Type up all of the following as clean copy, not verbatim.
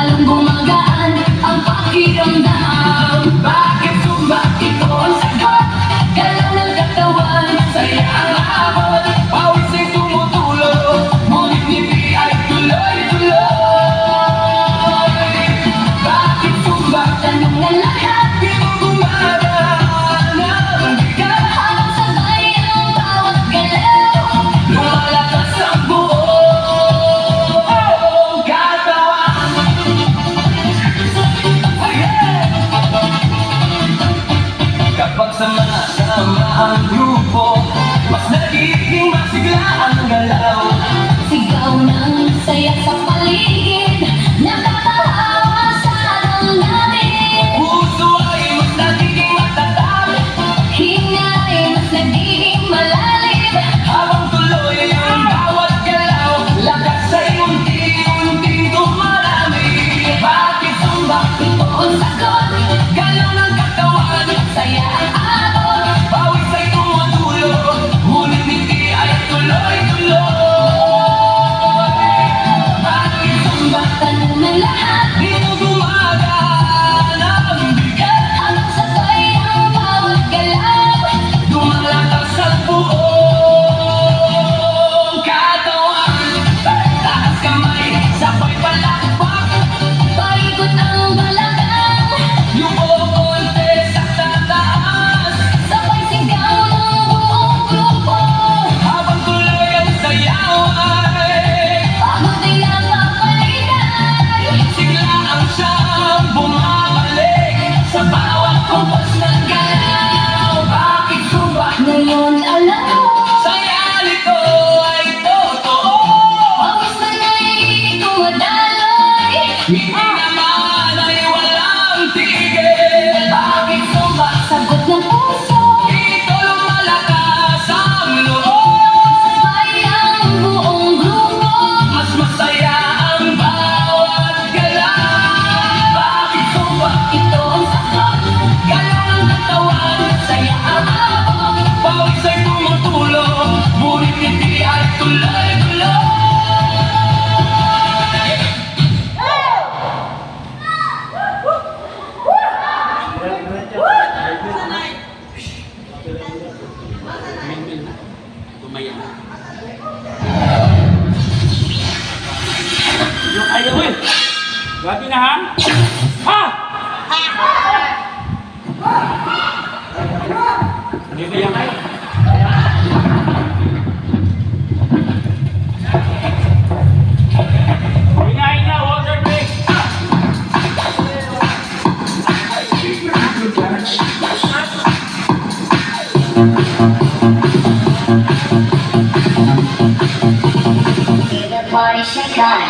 lalong gumagaan ang pakiramdam. Bakit sumbak ito ang sagot? Galaw ng katawan, saya ang abot. Pawis ay tumutulo, ngunit ngiti ay tuloy-tuloy. Bakit sumbak? Tanong ng lahat, di mo gumagaan ang bigat. Habang sabay ang bawat galaw, lumalakas ang buong katawan. Kapag sama-sama ang grupo, mas nagiging masigla ang galaw. Sigaw ng saya sa paligid, nakakahawa sa damdamin. Puso ay mas nagiging matatag, hinga ay mas nagiging malalim. Habang tuloy ang bawat galaw, lakas ay unti-unting dumarami. Bakit sumbak ito ang sagot? Galaw ng katawan, saya ang abot. Pawis ay tumutulo, ngunit ngiti ay tuloy-tuloy. Bakit sumbak? Tanong ng lahat, di mo gumagana ang bigat. Habang sabay ang bawat galaw, lumalakas ang buong katawan. Taas kamay, sabay palakpak, paikot ang balakang. Yuko konti sa tataas, sabay sigaw ng buong grupo. Habang tuloy ang sayaw ay pagod ay napapalagay. Siglaan siyang bumabalik sa bawat kumpas ng galaw. Bakit sumbak? Ngayon alam mo, saya nito ay totoo. Pawis na na'y tumadaloy, ngiti naman ay walang tigil. Bakit sumbak? Sagot ng puso, dito lumalakas ang loob. Sabay ang buong grupo, mas masaya ang bawat galaw. Bakit sumbak? Ito ang sagot. Galaw ng katawan, saya ang abot. Pawis ay tumutulo, ngunit ngiti ay tuloy-tuloy. Yung ayaw eh. Grabe na ha? Ha! Hindi ba yan kayo? Hingahin na, water break! Get the party shake on.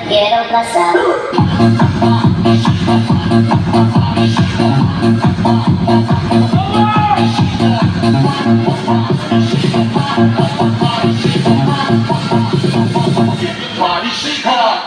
Ghetto Plaza. Party shake on.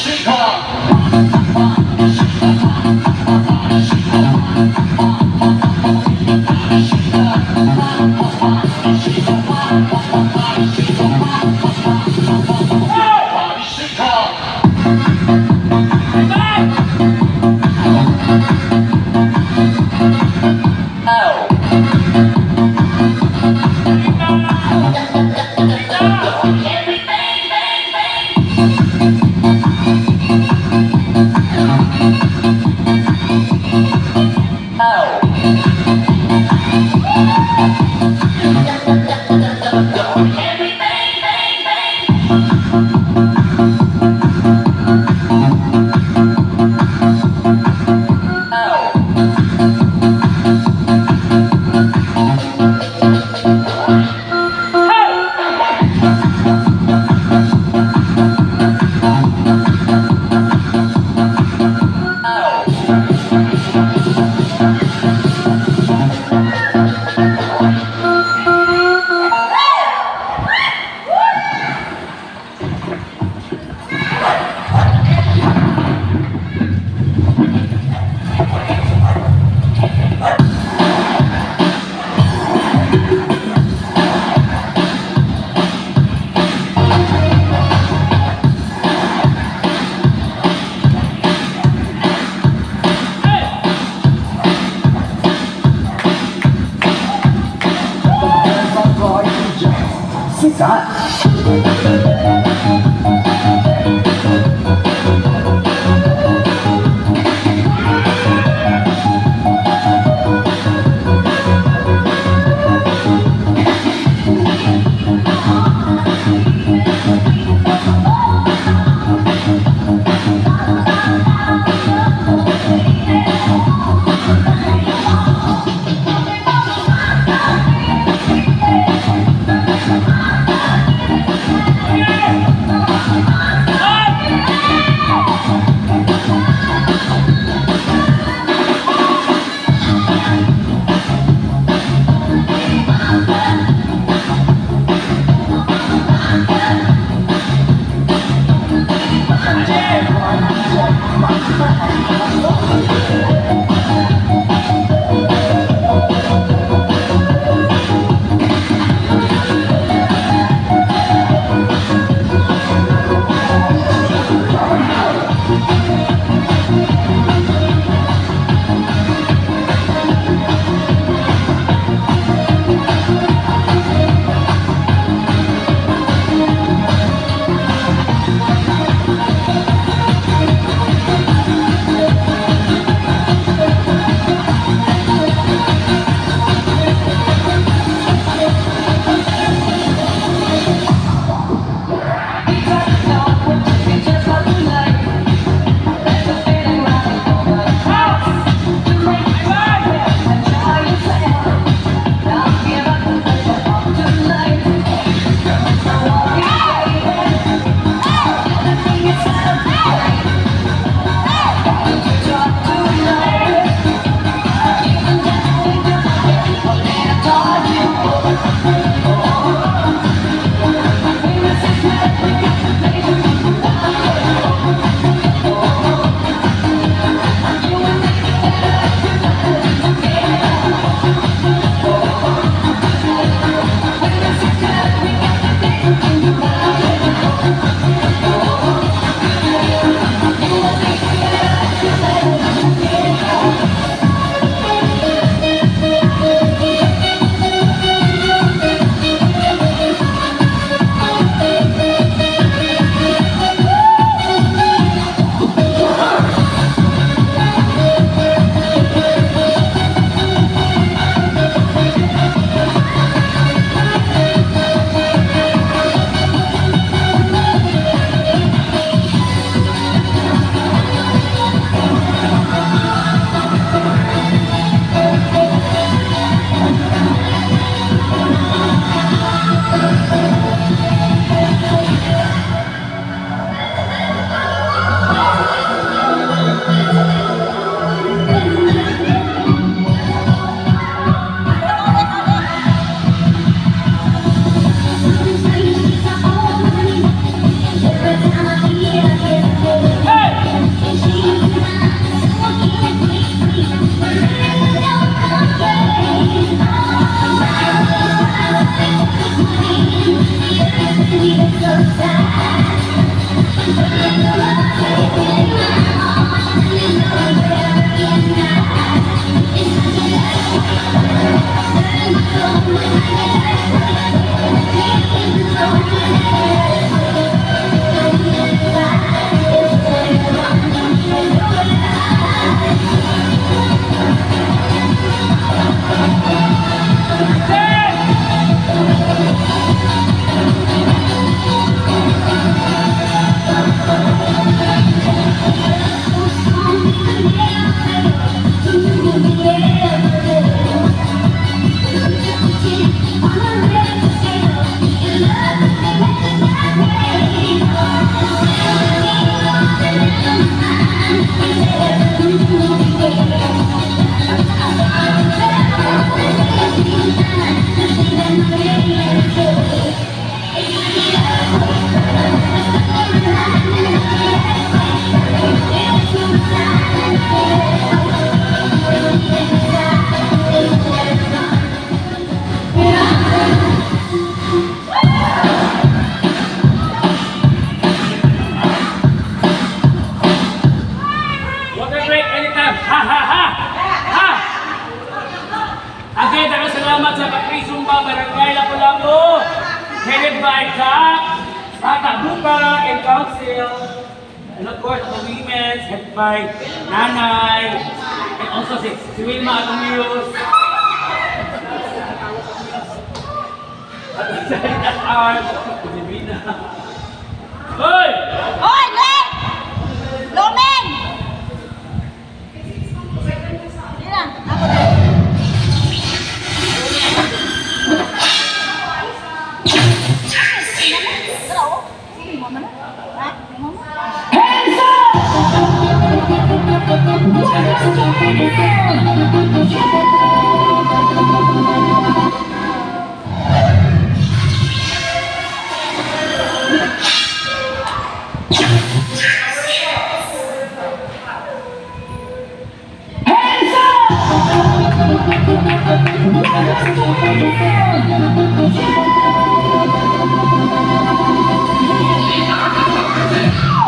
seeker. Body seeker. Water break anytime. Ha ha ha! Ha! Again, salamat sa Patrisumba Barangay Lapu-Lapu. Headed by Jack, Tata Buka, and Council. And of course, the women's headed by Nanay. And also si Wilma Atumios. At sa Art, si Bina. Hoy! Hoy, Glenn! Lumen! Hindi lang, ako din. Hello? Sino mo na? Ha? Sino mo?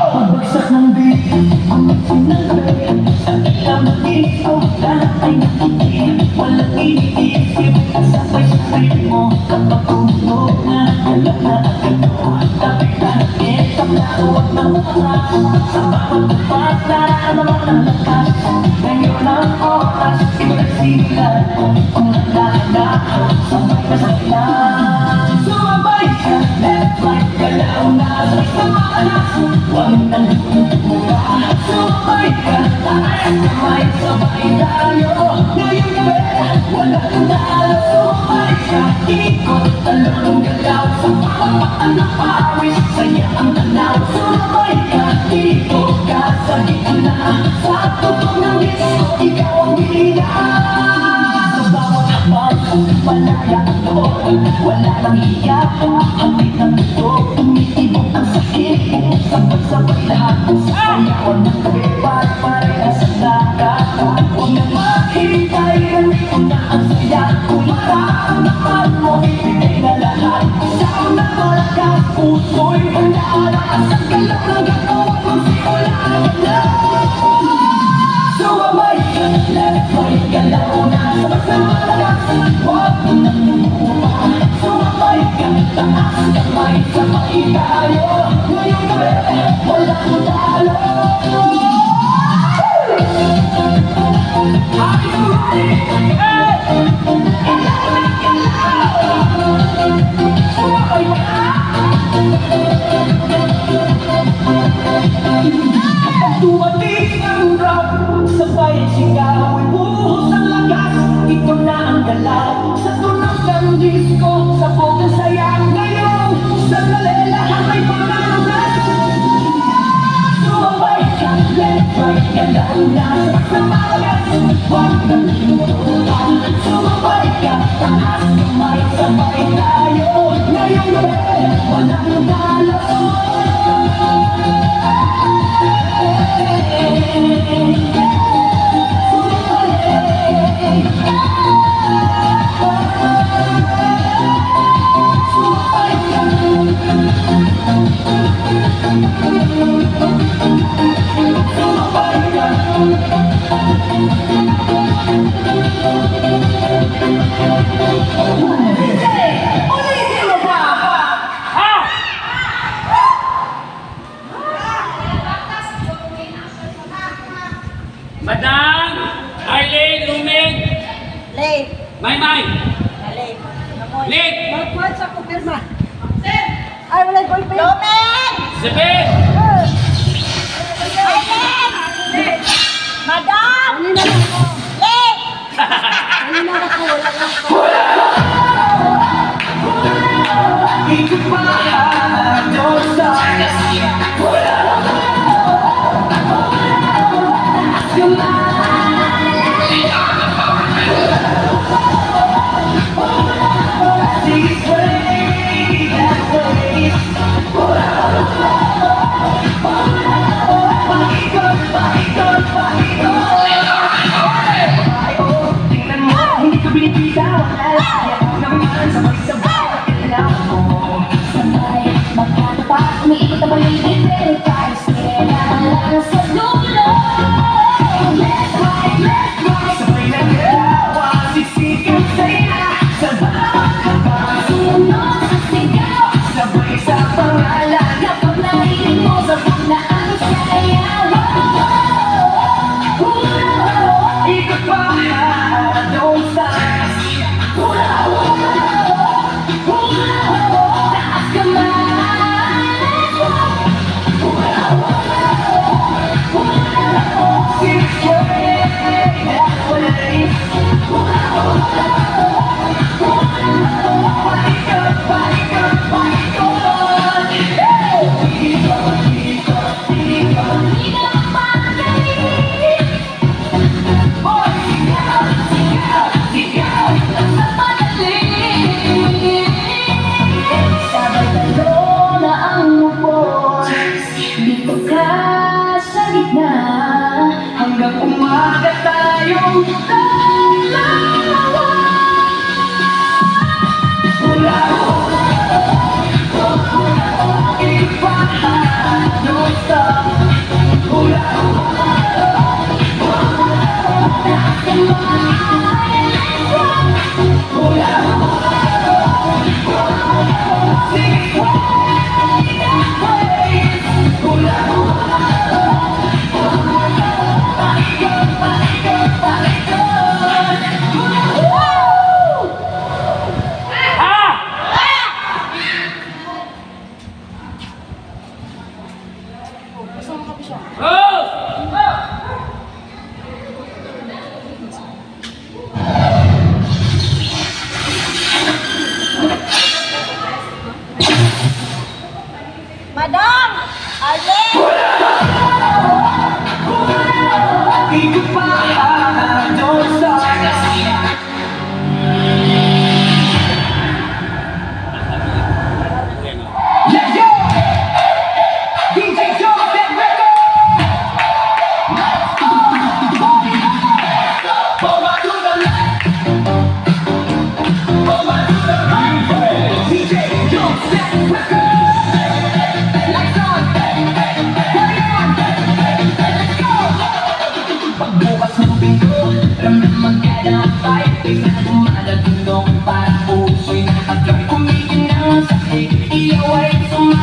Pabagsak ng beat, ang sinalay sa ilang ikaw, lahat ay nakikinig. Walang iniisip, kasabay-sabay mo kapag tumunog na alam na agad mo. Tapos natin sa lawak ng oras, sa bawat tapat nararamdaman ang lakas. Ngayon ang oras, ibalasilan kung nagdala sabay na sila. Sumabay ka, left, right, galaw na sa maalas. Huwag nang lumura, sumabay ka, taas kamay, sabay tayo. Ngayong gabi, walang talo, sumabay ka, ikot, talong galaw. Sa pamapaan ng pawis, saya ang tanaw. Sumabay ka, ikot ka sa gitna. Sa tugtog ng disco, ikaw ang bida. Sa bawat habang, malaya ang loob. Wala nang hiyak, hangit ng ito. Tumitibok ang sakit, sabay-sabay lahat. Sasayawan ng gabi, pare-parehas sa dagat. Huwag na maghintay, nandito na ang saya. Kung mararamdaman mo, ibigay na lahat. Saan na malakas, puso'y handa. Asang galak ng gagawa kung simulaan na. Sumabay ka, left, right, galaw na sama-sama lakas. Huwag nang lumuma, sumabay ka, taas kamay, sabay tayo. Ngayong gabi, walang talo. Are you ready? Hey! Sumabay ka. Kapag dumating ang rock, sabay sigaw, buhos ang lakas. Ito na ang galaw, sa tunog ng disco, sa bukang saya ngayon. Sandali lahat ay pangalaman. Sumabay ka, left, right, galaw na sa malagas. Huwag nang lumura, sumabay ka, taas kamay, sabay tayo. Ngayong gabi, walang talo. Sumabay ka, Ha? Madam, Arlene, Lumig, Late. Maymay, Late. Namoy. Lig, Magpuan sa kupirma. Ay, wala yung ballpen. Lomen! Zebet, Late! Madam! Kanina lang ako. Late! Kanina lang ako. Wala lang ako. Umiikot ang paligid, pero tayo sila lang sa dulo. Let's ride, sabay na galawa, sisikap sa'yo, sa bawat habang sunod sa sigaw, sabay sa pangalan, kapag narinig mo, sabog na ang sayaw. Ikot pa, don't stop. Taas kamay. Sabay talo na ang upon, dito ka sa gitna, hanggang umaga tayong dalawa. Hula iba, don't stop. Hula Madam! Arlene! Ikot pa, don't stop. Let's go! DJ Joe, that record! Over to the left. Over to the right. DJ Joe, that record! Lights on! Carry on! Let's go! Pagbukas ng pinto, ramdam magkadapay, isa na dumalagundong parang puso'y nakagay. Kumikinang sakit, iyaw ay sumay.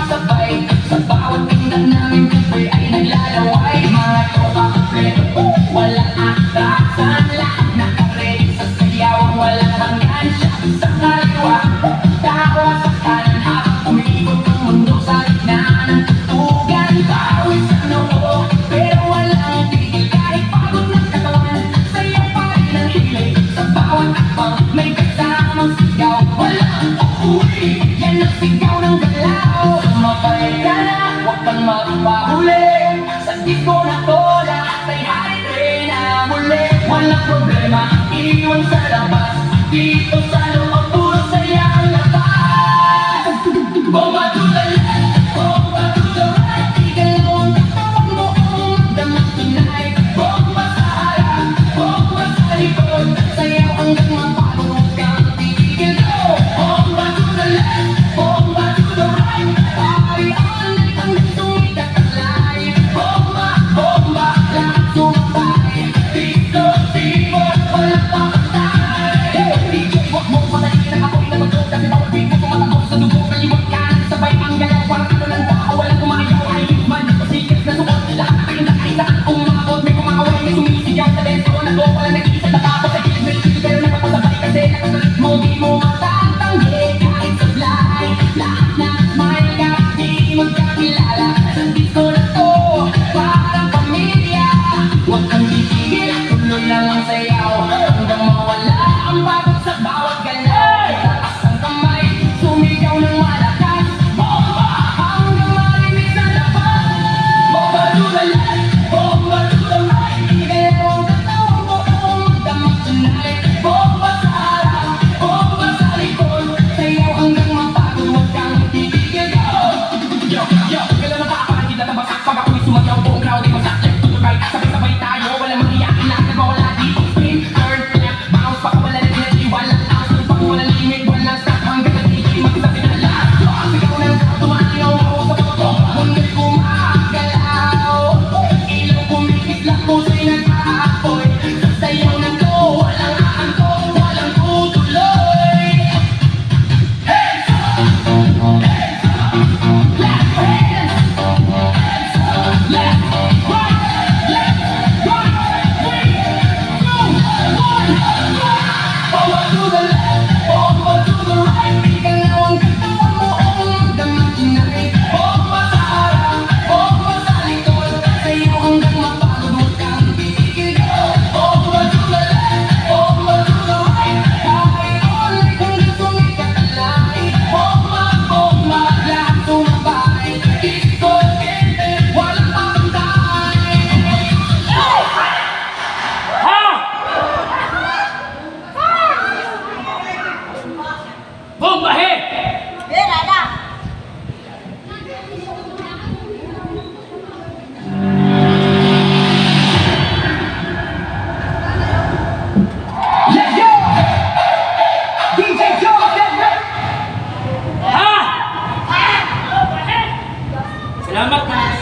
Salamat, Mas.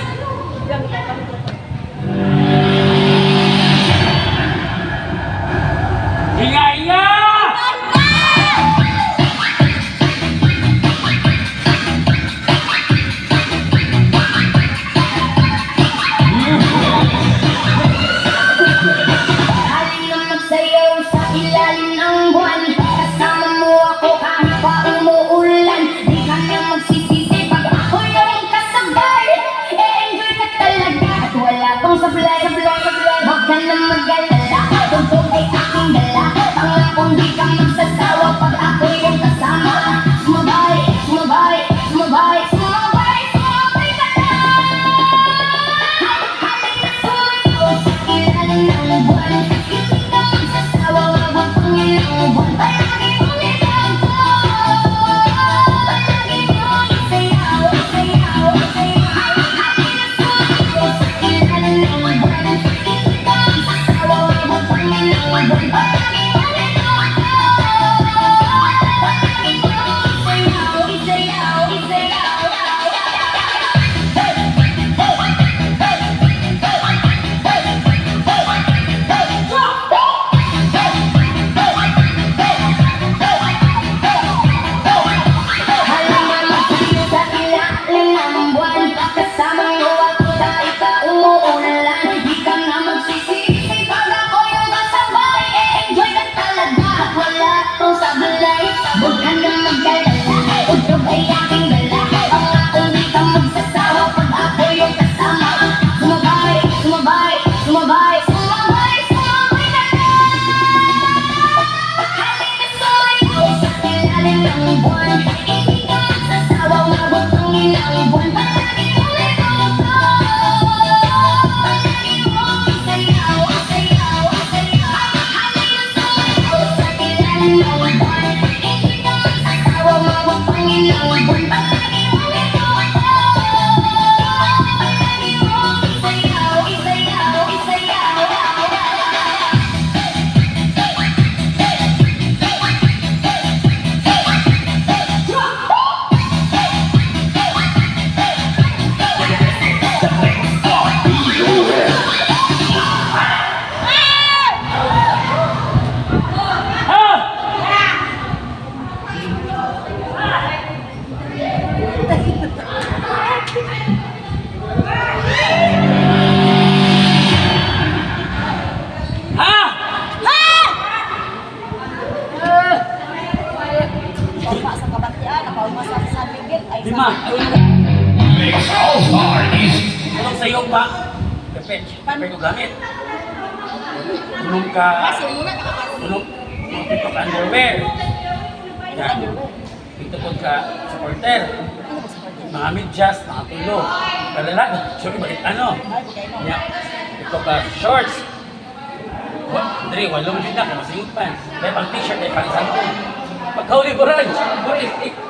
Inga! Halina magsayaw sa ilalim ng buwan. Kasama mo ako kahit pa umuulan. Di ka na magsisisi pag ako yung kasabay. E-enjoy ka talaga at wala pang sablay. Huwag ka na mag-alala, tugtog ay aking dala. Pangakong di ka magsasawa pag ako yung kasama. Sumabay, sumabay, sumabay, sumabay, sumabay ka na. Halina sumayaw sa ilalim ng buwan. Hindi ka magsasawa, wag pang ilang buwan. Palagi mong ginagawa, palagi mong isayaw, isayaw, isayaw. Halina sumayaw sa ilalim ng buwan. Hindi ka magsasawa, wag pang ilang buwan. Palagi mong ginagawa, palagi mong isayaw, isayaw, isayaw. Halina magsayaw sa ilalim ng buwan. Kasama mo ako dahil ka umuulan. Di ka na magsisisi pag ako yung kasabay. E-enjoy ka talaga at wala akong sablay. Huwag ka na mag-alala, tugtog ay aking dala. Pangakong di ka magsasawa pag ako yung kasama. Sumabay, sumabay, sumabay, sumabay, sumabay ka na. Halina sumayaw sa ilalim ng buwan. Hindi ka magsasawa, umabot ang ilang buwan. Palagi mong ginagawa, palagi mong isayaw, isayaw, isayaw. Halina sumayaw sa ilalim ng buwan. Hindi ka magsasawa, umabot ang ilang buwan. Palagi mong ginagawa, palagi mong isayaw, isayaw, isayaw. Ha! Ha! Sa kabatian, nakaumasan sa bigit. Ay, Lima. Mix All-Star Easy. Anong sayo ba? Pepe. Pepe ko gamit. Tulong ka. Tulong. Pito ka underwear. Yan. Pito po ka supporter. Mga medyas, mga tulo. Kalala. Sorry, bakit ano? Yan. Pito ka shorts. Dre, walong din na. Kamasingit pa. Kaya pang t-shirt, kaya pang santo. Pagkauli ko rin.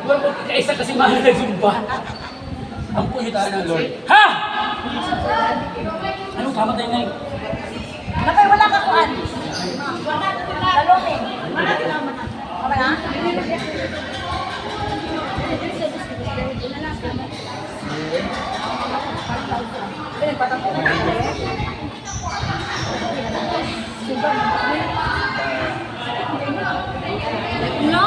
Wala kaisa kasi mahal na zumba. Ang punyutaan ng Lord. Ha! Anong tama tayo ngayon? Napay, wala ka kuan. Talongin. Okay na? No?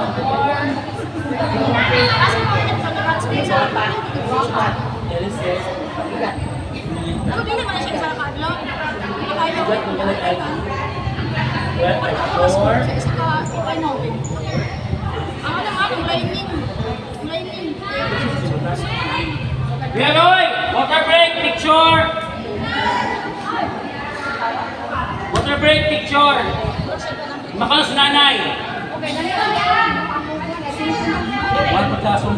Ako din naman siya sa kadlo. Ako naman, lining. Leroy! Water break picture! Water break picture! Makalo si nanay! One pagkasun.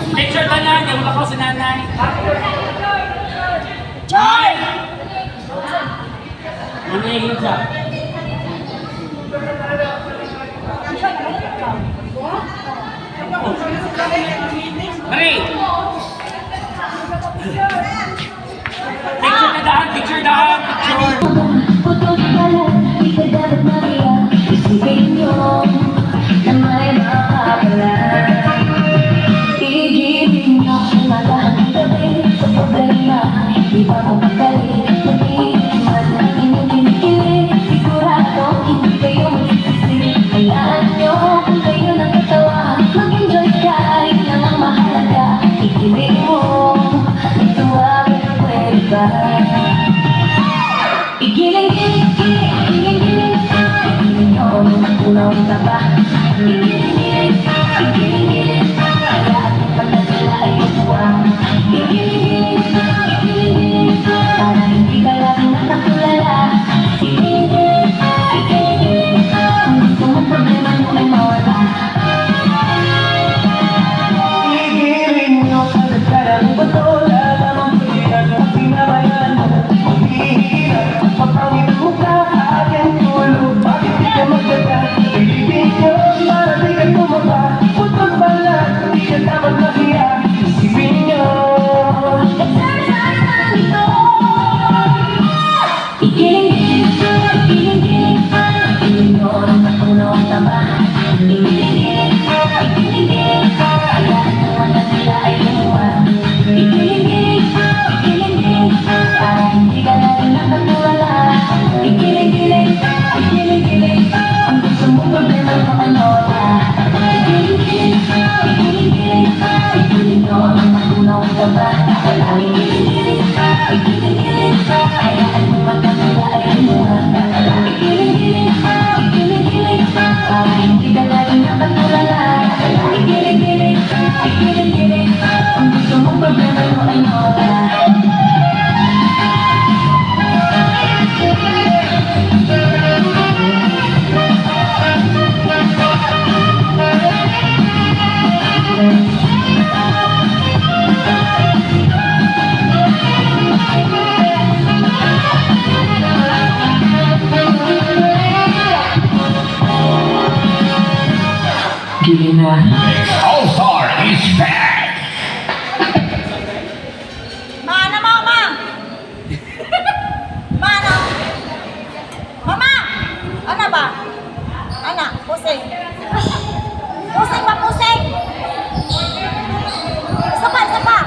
Picture ka na, yung makalo si nanay. Nay! Manahihil siya. Mari! Picture dahan, picture! Putok ka lang, di ka dapat maiyak. Isipin nyo na may makapala. taba. Ikiling-iling, ikiling-iling, kaya at pagkatila ay buwang. Ikiling-iling, ikiling-iling, para hindi ka laging nakatulala. Ikiling-iling, ikiling-iling, kung gusto mong problema mo ay mawala. Igiling mo sa nagkarang bato, lamang pilihan at pinabayaan mo. Maghihirap, mapangit ang mukha, aking tulog. Bakit di ka magdaga? Pilipin nyo, para di ka tumaba. Putol balat, di ka dapat mahiya. Isipin nyo. Exercise na nito. Ikiling-iling, ikiling-iling, ikiling nyo ang natunaw ang taba. Ikiling-iling, ikiling-iling, kaya at naman ang nila ay lumuha. Ikiling-iling, ikiling-iling, para hindi ka laging nakatulala. Ikiling-iling, ikiling-iling, ang gusto mong problema mo ay mawala. Ikiling-iling, ikiling-iling, ikiling nyo ang natunaw ang taba. Ikiling-iling, ikiling-iling, kaya at naman ang nila ay lumuha. Ikiling-iling, ikiling-iling, para hindi ka laging nakatulala. Ikiling-iling, ikiling-iling, ang gusto mong problema mo ay mawala. Mix All-Star is back. Mana mama? Mana? Mama? Ano ba? Ana, pusing. Pusing ba pusing? Isa pa, isa pa.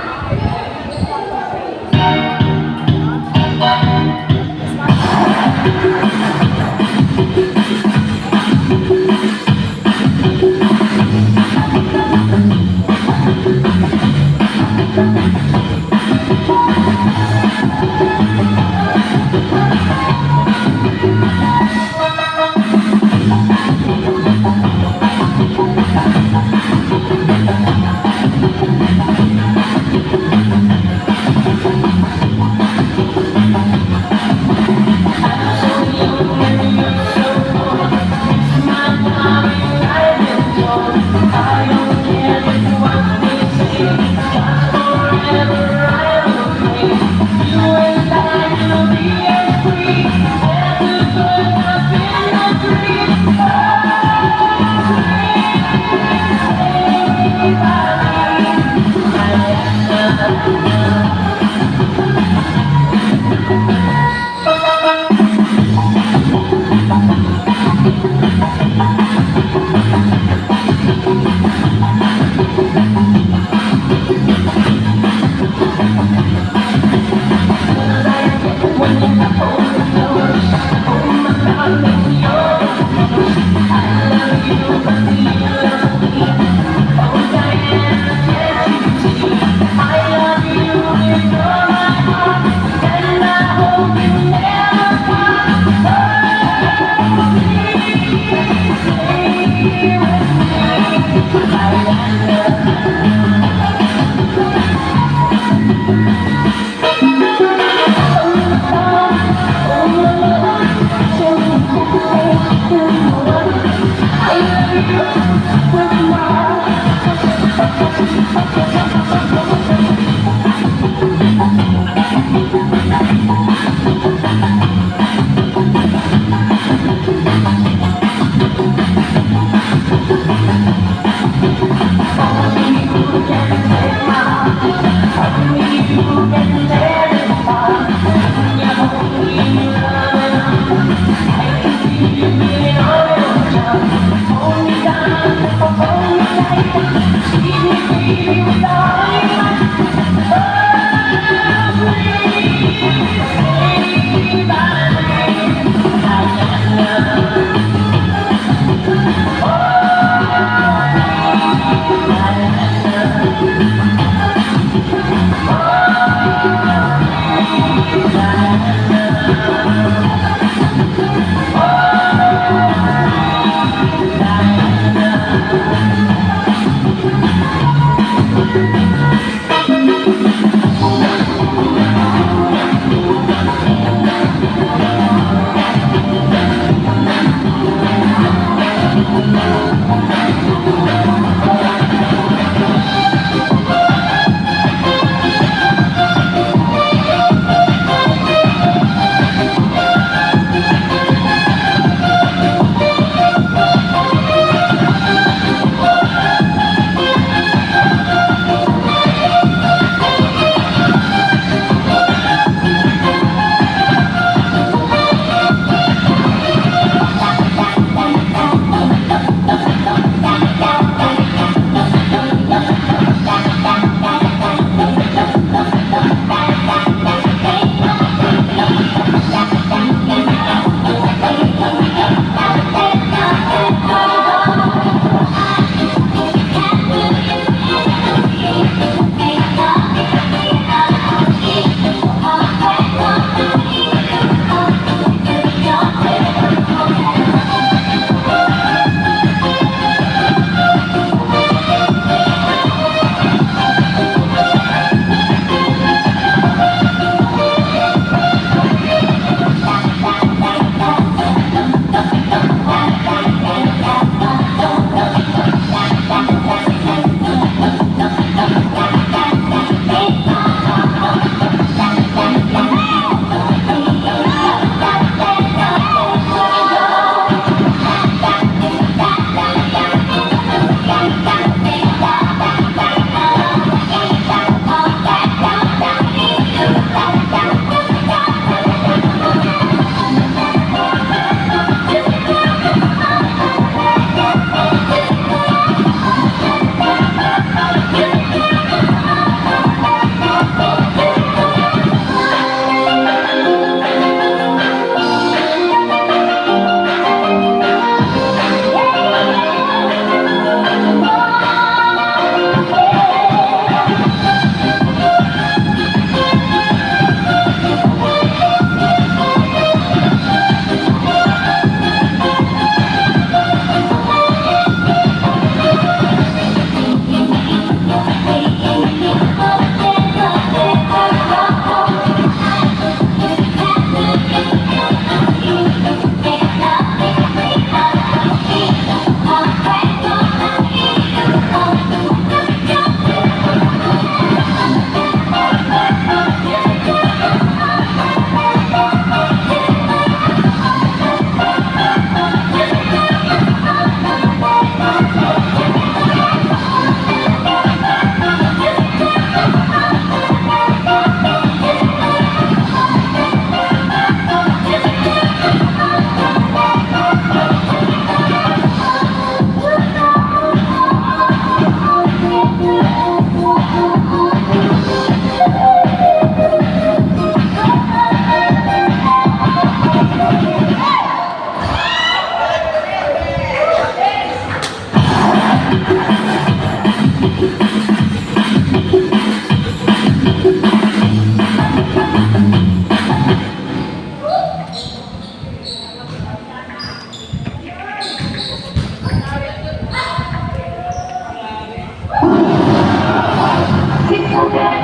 Hey!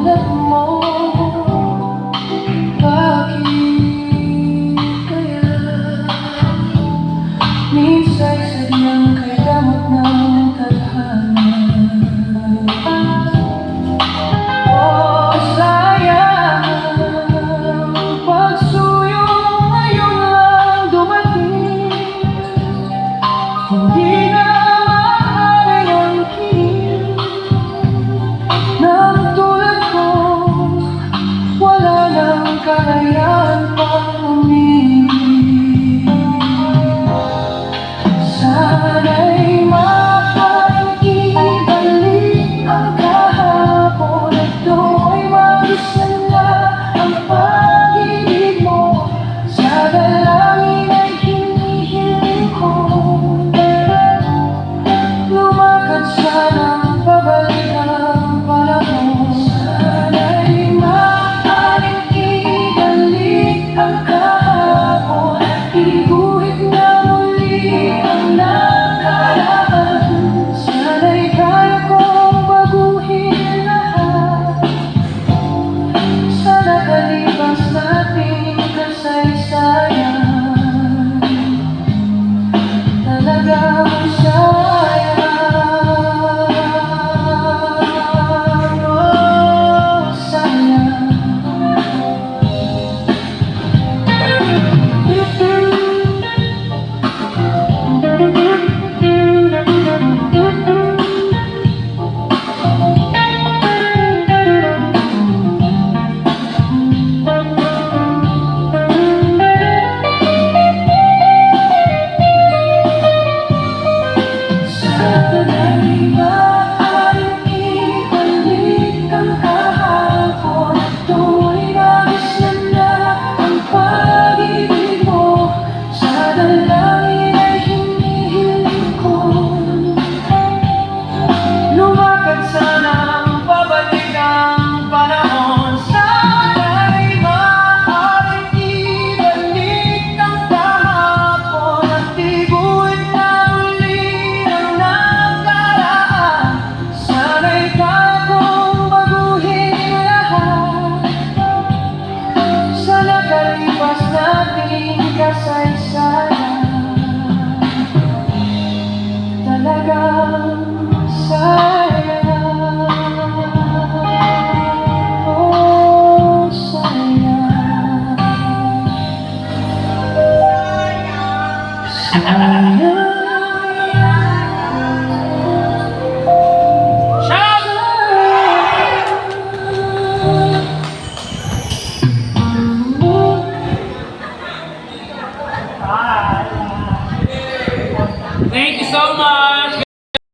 katulad mo. Bakit kaya minsan sadyang kay damot ng tadhana? Oh, sayang pagsuyo ngayon lang dumating. Hindi na maaaring ang kinig ng tulad ko. Wala nang kalayaan pang umibig. Sana'y maaaring ibalik ang kahapon at do'y magisnan na ang pag-ibig mo. Sa dalangin ay hinihiling ko, lumakad sanang pabalik ang panahon. Sana'y maaaring ibalik ang kahapon at iguhit na muli ang nakaraan. Sana'y kaya kong baguhin lahat sa nakalipas nating kasaysayan. Talagang sayang, oh sayang. Sana'y maaaring ibalik ang kahapon at do'y magisnan na ang pag-ibig mo. Sa dalangin ay hinihiling ko, lumakad sanang pabalik ang panahon. Sana'y maaaring ibalik ang kahapon at iguhit na muli ang nakaraan. Sana'y kaya kong baguhin lahat sa nakalipas nating kasaysayan. Talagang sayang, oh sayang. Sayang.